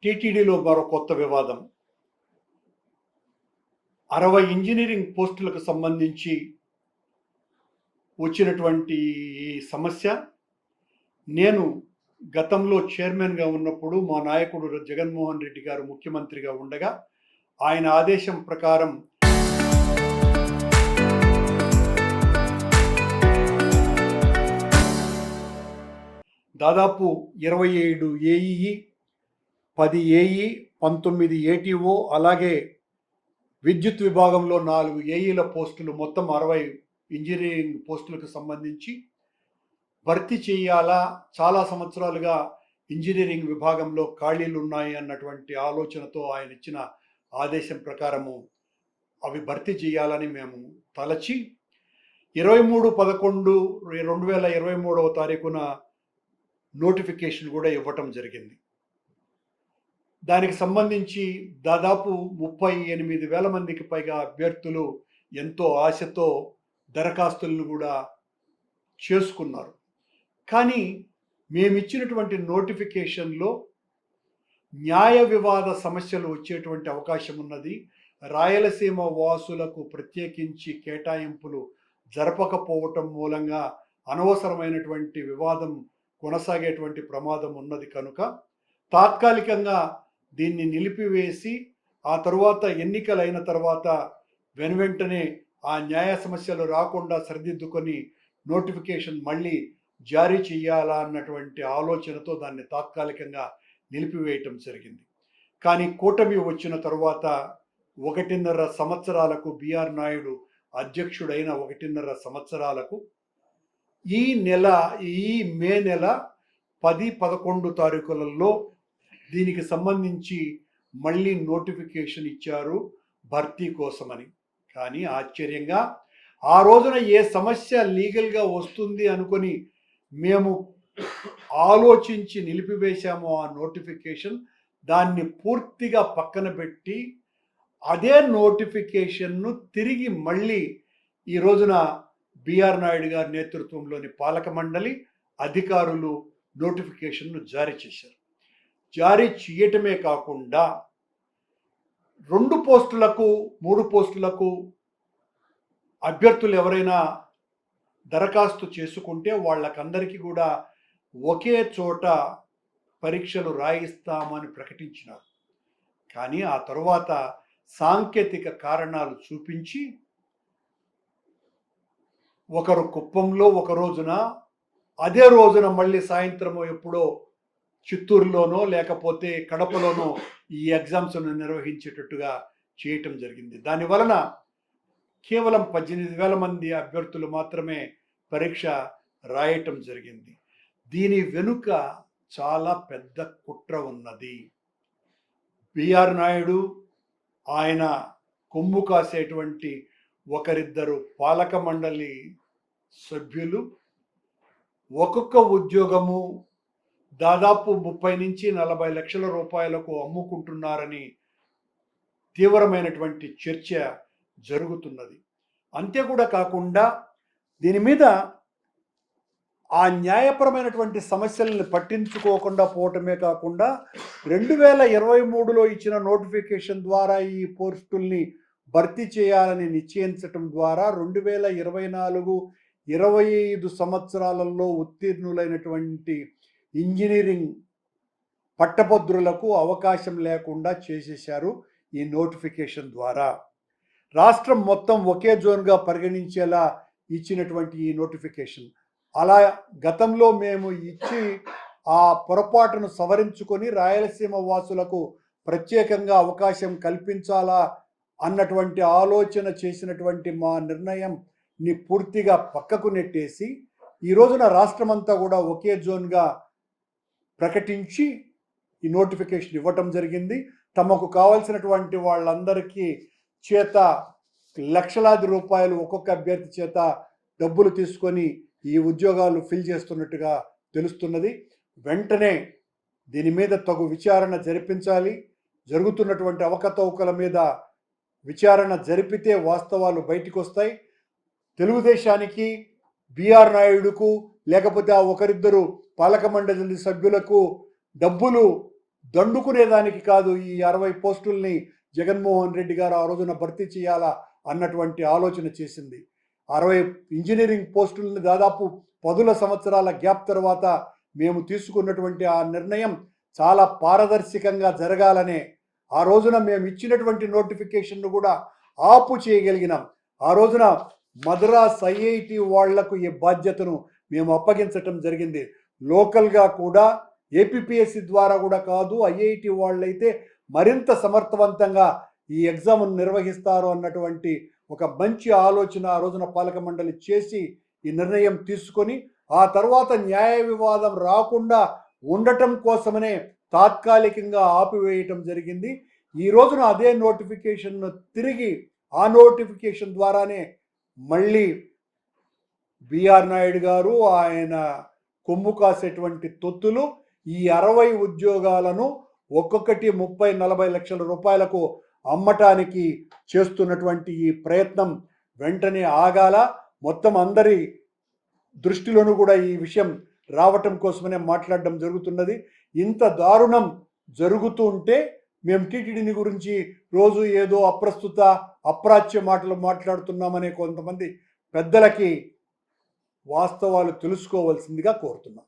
టీటీడీలో మరో కొత్త వివాదం. 60 ఇంజనీరింగ్ పోస్టులకు సంబంధించి వచ్చినటువంటి ఈ సమస్య, నేను గతంలో చైర్మన్గా ఉన్నప్పుడు మా నాయకుడు జగన్మోహన్ రెడ్డి గారు ముఖ్యమంత్రిగా ఉండగా ఆయన ఆదేశం ప్రకారం దాదాపు 27 ఏఈఈ, 10 ఏఈ, 19 ఏటీఓ, అలాగే విద్యుత్ విభాగంలో 4 ఏఈల పోస్టులు, మొత్తం 60 ఇంజనీరింగ్ పోస్టులకు సంబంధించి భర్తీ చేయాలా, చాలా సంవత్సరాలుగా ఇంజనీరింగ్ విభాగంలో ఖాళీలు ఉన్నాయి అన్నటువంటి ఆలోచనతో ఆయన ఇచ్చిన ఆదేశం ప్రకారము అవి భర్తీ చేయాలని మేము తలచి 23/11/2023 నోటిఫికేషన్ కూడా ఇవ్వటం జరిగింది. దానికి సంబంధించి దాదాపు 38,000 మందికి పైగా అభ్యర్థులు ఎంతో ఆశతో దరఖాస్తులను కూడా చేసుకున్నారు. కానీ మేమిచ్చినటువంటి నోటిఫికేషన్లో న్యాయ వివాద సమస్యలు వచ్చేటువంటి అవకాశం ఉన్నది, రాయలసీమ వాసులకు ప్రత్యేకించి కేటాయింపులు జరపకపోవటం మూలంగా అనవసరమైనటువంటి వివాదం కొనసాగేటువంటి ప్రమాదం ఉన్నది కనుక తాత్కాలికంగా దీన్ని నిలిపివేసి ఆ తరువాత ఎన్నికలైన తర్వాత వెనువెంటనే ఆ న్యాయ సమస్యలు రాకుండా సరిదిద్దుకొని నోటిఫికేషన్ మళ్ళీ జారీ చేయాలా అన్నటువంటి ఆలోచనతో దాన్ని తాత్కాలికంగా నిలిపివేయటం జరిగింది. కానీ కూటమి వచ్చిన తరువాత 1.5 సంవత్సరాలకు, బిఆర్ నాయుడు అధ్యక్షుడైన 1.5 సంవత్సరాలకు ఈ మే నెల 10-11 తారీఖులలో దీనికి సంబంధించి మళ్ళీ నోటిఫికేషన్ ఇచ్చారు భర్తీ కోసమని. కానీ ఆశ్చర్యంగా ఆ రోజున ఏ సమస్య లీగల్గా వస్తుంది అనుకొని మేము ఆలోచించి నిలిపివేశామో ఆ నోటిఫికేషన్, దాన్ని పూర్తిగా పక్కన పెట్టి అదే నోటిఫికేషన్ను తిరిగి మళ్ళీ ఈ రోజున బిఆర్ నాయుడు గారి నేతృత్వంలోని పాలక మండలి అధికారులు నోటిఫికేషన్ను జారీ చేశారు. జారీ చేయటమే కాకుండా 2 పోస్టులకు 3 పోస్టులకు అభ్యర్థులు ఎవరైనా దరఖాస్తు చేసుకుంటే వాళ్ళకందరికీ కూడా ఒకే చోట పరీక్షలు రాయిస్తామని ప్రకటించినారు. కానీ ఆ తరువాత సాంకేతిక కారణాలు చూపించి ఒకరు కుప్పంలో ఒక రోజున, అదే రోజున మళ్ళీ సాయంత్రం ఎప్పుడో చిత్తూరులోనో లేకపోతే కడపలోనో ఈ ఎగ్జామ్స్ను నిర్వహించేటట్టుగా చేయటం జరిగింది. దానివలన కేవలం 18,000 మంది అభ్యర్థులు మాత్రమే పరీక్ష రాయటం జరిగింది. దీని వెనుక చాలా పెద్ద కుట్ర ఉన్నది. బిఆర్ నాయుడు, ఆయన కొమ్ము కాసేటువంటి ఒకరిద్దరు పాలక మండలి సభ్యులు ఒక్కొక్క ఉద్యోగము దాదాపు 30-40 లక్షల రూపాయలకు అమ్ముకుంటున్నారని తీవ్రమైనటువంటి చర్చ జరుగుతున్నది. అంతే కూడా కాకుండా దీని మీద ఆ న్యాయపరమైనటువంటి సమస్యలను పట్టించుకోకుండా పోవటమే కాకుండా 2023లో ఇచ్చిన నోటిఫికేషన్ ద్వారా ఈ పోస్టుల్ని భర్తీ చేయాలని నిశ్చయించటం ద్వారా 2024-25 సంవత్సరాలలో ఉత్తీర్ణులైనటువంటి ఇంజనీరింగ్ పట్టభద్రులకు అవకాశం లేకుండా చేసేశారు ఈ నోటిఫికేషన్ ద్వారా. రాష్ట్రం మొత్తం ఒకే జోన్గా పరిగణించేలా ఇచ్చినటువంటి ఈ నోటిఫికేషన్, అలా గతంలో మేము ఇచ్చి ఆ పొరపాటును సవరించుకొని రాయలసీమ వాసులకు ప్రత్యేకంగా అవకాశం కల్పించాలా అన్నటువంటి ఆలోచన చేసినటువంటి మా నిర్ణయంని పూర్తిగా పక్కకు నెట్టేసి ఈ రోజున రాష్ట్రమంతా కూడా ఒకే జోన్గా ప్రకటించి ఈ నోటిఫికేషన్ ఇవ్వటం జరిగింది. తమకు కావాల్సినటువంటి వాళ్ళందరికీ చేత లక్షలాది రూపాయలు ఒక్కొక్క అభ్యర్థి చేత డబ్బులు తీసుకొని ఈ ఉద్యోగాలు ఫిల్ చేస్తున్నట్టుగా తెలుస్తున్నది. వెంటనే దీని మీద తగు విచారణ జరిపించాలి. జరుగుతున్నటువంటి అవకతవకల మీద విచారణ జరిపితే వాస్తవాలు బయటికి వస్తాయి. తెలుగుదేశానికి, బిఆర్ నాయుడుకు, లేకపోతే ఆ ఒకరిద్దరు పాలక మండలి సభ్యులకు డబ్బులు దండుకునేదానికి కాదు ఈ 60 పోస్టుల్ని జగన్మోహన్ రెడ్డి గారు ఆ రోజున భర్తీ చేయాలా అన్నటువంటి ఆలోచన చేసింది. 60 ఇంజనీరింగ్ పోస్టుల్ని దాదాపు 10 సంవత్సరాల గ్యాప్ తర్వాత మేము తీసుకున్నటువంటి ఆ నిర్ణయం చాలా పారదర్శకంగా జరగాలనే ఆ రోజున మేము ఇచ్చినటువంటి నోటిఫికేషన్ను కూడా ఆపు చేయగలిగినాం. ఆ రోజున మద్రాస్ ఐఐటి వాళ్లకు ఈ బాధ్యతను మేము అప్పగించటం జరిగింది. లోకల్గా కూడా ఏపీపీఎస్సి ద్వారా కూడా కాదు, ఐఐటి వాళ్ళైతే మరింత సమర్థవంతంగా ఈ ఎగ్జామ్ను నిర్వహిస్తారు అన్నటువంటి ఒక మంచి ఆలోచన ఆ రోజున పాలక మండలి చేసి ఈ నిర్ణయం తీసుకొని ఆ తర్వాత న్యాయ వివాదం రాకుండా ఉండటం కోసమనే తాత్కాలికంగా ఆపివేయటం జరిగింది. ఈ రోజున అదే నోటిఫికేషన్ను తిరిగి ఆ నోటిఫికేషన్ ద్వారానే మళ్ళీ బిఆర్ నాయుడు గారు ఆయన కొమ్ము కాసేటువంటి తొత్తులు ఈ 60 ఉద్యోగాలను ఒక్కొక్కటి 30-40 లక్షల రూపాయలకు అమ్మటానికి చేస్తున్నటువంటి ఈ ప్రయత్నం వెంటనే ఆగాల. మొత్తం అందరి దృష్టిలోనూ కూడా ఈ విషయం రావటం కోసమనే మాట్లాడడం జరుగుతున్నది. ఇంత దారుణం జరుగుతూ ఉంటే మేము టీటీడీని గురించి రోజు ఏదో అప్రస్తుత అప్రాచ్య మాటలు మాట్లాడుతున్నామనే కొంతమంది పెద్దలకి వాస్తవాలు తెలుసుకోవాల్సిందిగా కోరుతున్నాం.